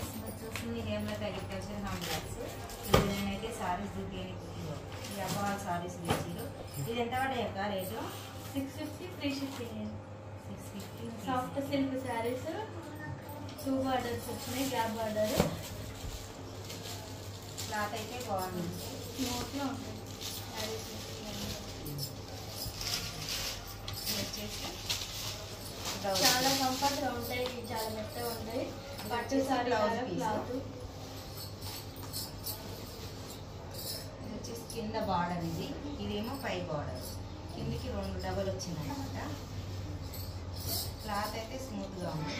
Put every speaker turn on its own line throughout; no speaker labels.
Hemlata agriculture complex इदైతే సారీస్ దిగేని కుట్టిలో ఈ అబ్బాయి సారీస్ వేసిరు ఇది ఎంత పడేయక rate
650 free shipping
650
soft silk sarees 2 borders వచ్చాయి గ్యాప్ బార్డర్
క్లాత్ అయితే బాగుంది
స్మూత్ గా ఉంటుంది సారీస్ చాలా కంఫర్ట్ గా ఉంటాయి చాలా మెత్తగా ఉంటాయి పట్టు సారీ క్లాత్
కింద బార్డర్ ఇదేమో పై బార్డర్ కిందికి రెండు డబల్ వచ్చింది అన్నమాట క్లాత్ అయితే స్మూత్ గా ఉంది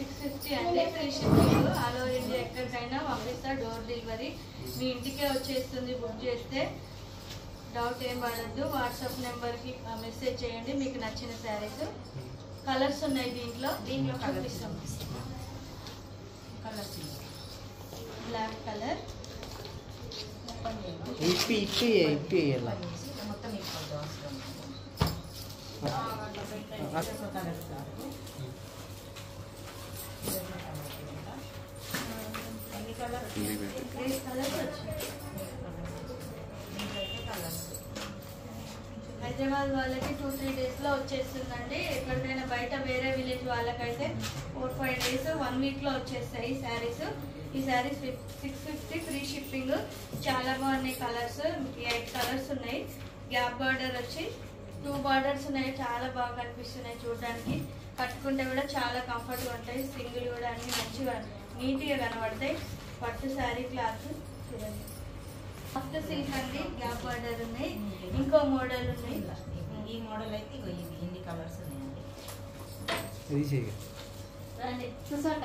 650 అంటే free shipping all over India ఎక్కడికైనా పంపిస్తా డోర్ డెలివరీ మీ ఇంటికే వచ్చేస్తుంది బుక్ చేస్తే డౌట్ ఏం పడద్దు వాట్సాప్ నెంబర్కి మెసేజ్ చేయండి మీకు నచ్చిన శారీస్ కలర్స్ ఉన్నాయి దీంట్లో చూపిస్తాం
కలర్స్
బ్లాక్ కలర్
మొత్తం
హైదరాబాద్ వాళ్ళకి 2-3 డేస్ లో వచ్చేస్తుందండి ఎక్కడికైనా బయట వేరే విలేజ్ వాళ్ళకైతే 4-5 డేస్ 1 వీక్ లో వచ్చేస్తాయి శారీస్ ఈ శారీస్ 650 ఫ్రీ షిప్పింగ్ చాలా బాగున్నాయి కలర్స్ 8 కలర్స్ ఉన్నాయి గ్యాప్ బార్డర్ వచ్చి 2 బార్డర్స్ ఉన్నాయి చాలా బాగా కనిపిస్తున్నాయి చూడడానికి కట్టుకుంటే కూడా చాలా కంఫర్ట్ గా ఉంటాయి సింగిల్ కూడా అన్ని మంచిగా నీట్ గా కనబడతాయి పట్టు శారీ క్లాత్ చూడండి సాఫ్ట్ సిల్క్ అండి గ్యాప్ బార్డర్ ఉన్నాయి ఇంకో మోడల్ ఉన్నాయి
ఈ మోడల్ అయితే ఇన్ని కలర్స్ ఉన్నాయండి
రండి చూసాక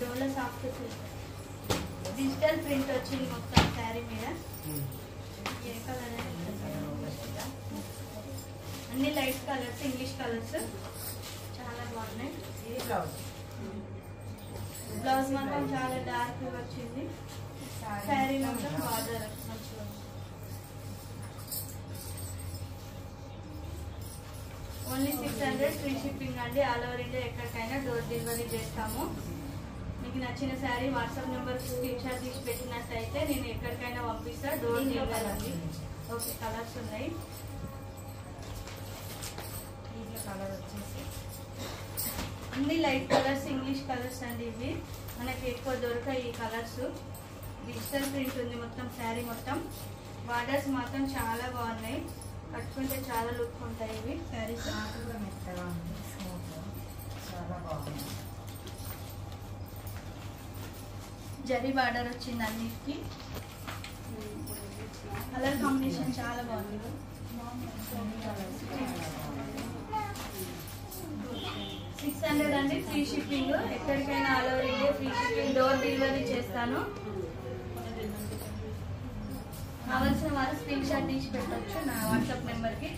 డోలా సాఫ్ట్ సిల్క్ డిజిటల్ ప్రింట్ వచ్చింది మొత్తం శారీ మీద ఏ కలర్ అన్ని లైట్ కలర్స్ ఇంగ్లీష్ కలర్స్ చాలా బాగున్నాయి
ఇది బ్లౌజ్
బ్లౌజ్ మాత్రం చాలా డార్క్ వచ్చింది శారీ మొత్తం బార్డర్ మంచిగా ఓన్లీ 600 ఫ్రీ షిప్పింగ్ అండి ఆల్ ఓవర్ ఇండియా ఎక్కడికైనా డోర్ డెలివరీ చేస్తాము మీకు నచ్చిన sari WhatsApp number screen shot తీసి పెట్టినట్టయితే నేను ఎక్కడికైనా పంపిస్తా డోర్ డెలివరీ అండి ఓకే కలర్స్ ఉన్నాయి
దీంట్లో కలర్ వచ్చేసి
అన్ని లైట్ కలర్స్ ఇంగ్లీష్ కలర్స్ అండి ఇవి మనకి ఎక్కువ దొరకాయి ఈ కలర్స్ డిజిటల్ ప్రింట్ ఉంది మొత్తం శారీ మొత్తం బార్డర్స్ మాత్రం చాలా బాగున్నాయి కట్టుకుంటే చాలా లుక్ ఉంటాయి ఇవి శారీస్
కూడా మెత్తగా ఉంది స్మూత్ చాలా బాగుంది
జరీ బార్డర్ వచ్చింది అన్నిటికి కలర్ కాంబినేషన్ చాలా బాగుంది 600 అండి ఫ్రీ షిప్పింగ్ ఎక్కడికైనా all over India free shipping door delivery చేస్తాను కావాల్సిన వారు స్క్రీన్ షాట్ తీసి పెట్టచ్చు నా వాట్సాప్ నెంబర్కి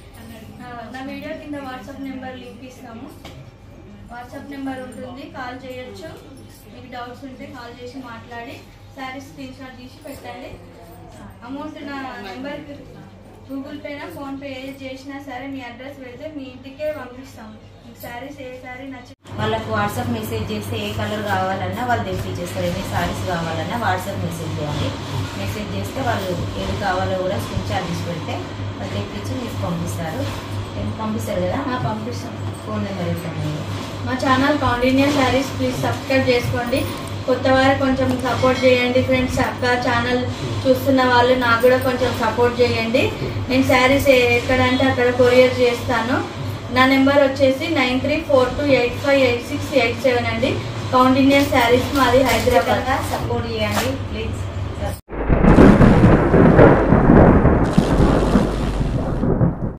నా వీడియో కింద వాట్సాప్ నెంబర్ లింక్ ఇస్తాము వాట్సాప్ నెంబర్ ఉంటుంది కాల్ చేయొచ్చు మీకు డౌట్స్ ఉంటే కాల్ చేసి మాట్లాడి శారీ స్క్రీన్ షాట్ తీసి పెట్టండి అమౌంట్ నా నెంబర్కి గూగుల్ పేనా ఫోన్పే ఏ చేసినా సరే మీ అడ్రస్ పెడితే మీ ఇంటికే పంపిస్తాము మీకు శారీస్ ఏ శారీ నచ్చి
వాళ్ళకు వాట్సాప్ మెసేజ్ చేస్తే ఏ కలర్ కావాలన్నా వాళ్ళు తెప్పించేస్తారు ఎన్ని సారీస్ కావాలన్నా వాట్సాప్ మెసేజ్ చేయండి మెసేజ్ చేస్తే వాళ్ళు ఏది కావాలో కూడా స్క్రీన్ షాట్ తీసి పెడితే వాళ్ళు తెప్పించి మీకు పంపిస్తారు పంపిస్తారు కదా
పంపిస్తాం
ఫోన్ నెంబర్ ఇస్తాను
మా channel Kaundinya saris please subscribe చేసుకోండి కొత్త వారు కొంచెం సపోర్ట్ చేయండి ఫ్రెండ్స్ అక్క ఛానల్ చూస్తున్న వాళ్ళు నాకు కూడా కొంచెం సపోర్ట్ చేయండి నేను శారీస్ ఎక్కడంటే అక్కడ కొరియర్ చేస్తాను నా నెంబర్ వచ్చేసి 9342858687 అండి కౌండిన్యా శారీస్ మాది హైదరాబాద్
సపోర్ట్ చేయండి ప్లీజ్